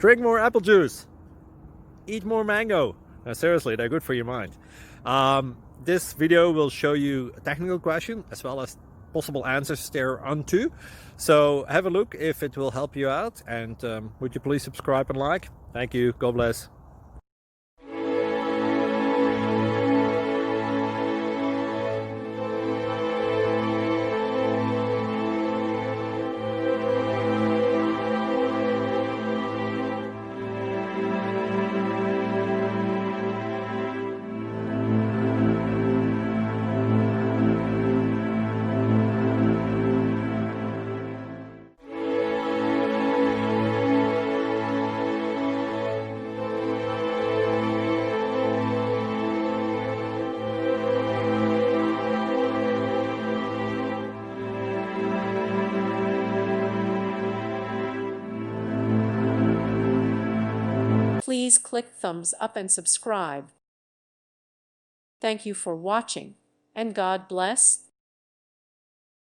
Drink more apple juice. Eat more mango. No, seriously, they're good for your mind. This video will show you a technical question as well as possible answers thereunto. So have a look if it will help you out, and would you please subscribe and like? Thank you. God bless. Please click thumbs up and subscribe. Thank you for watching, and God bless.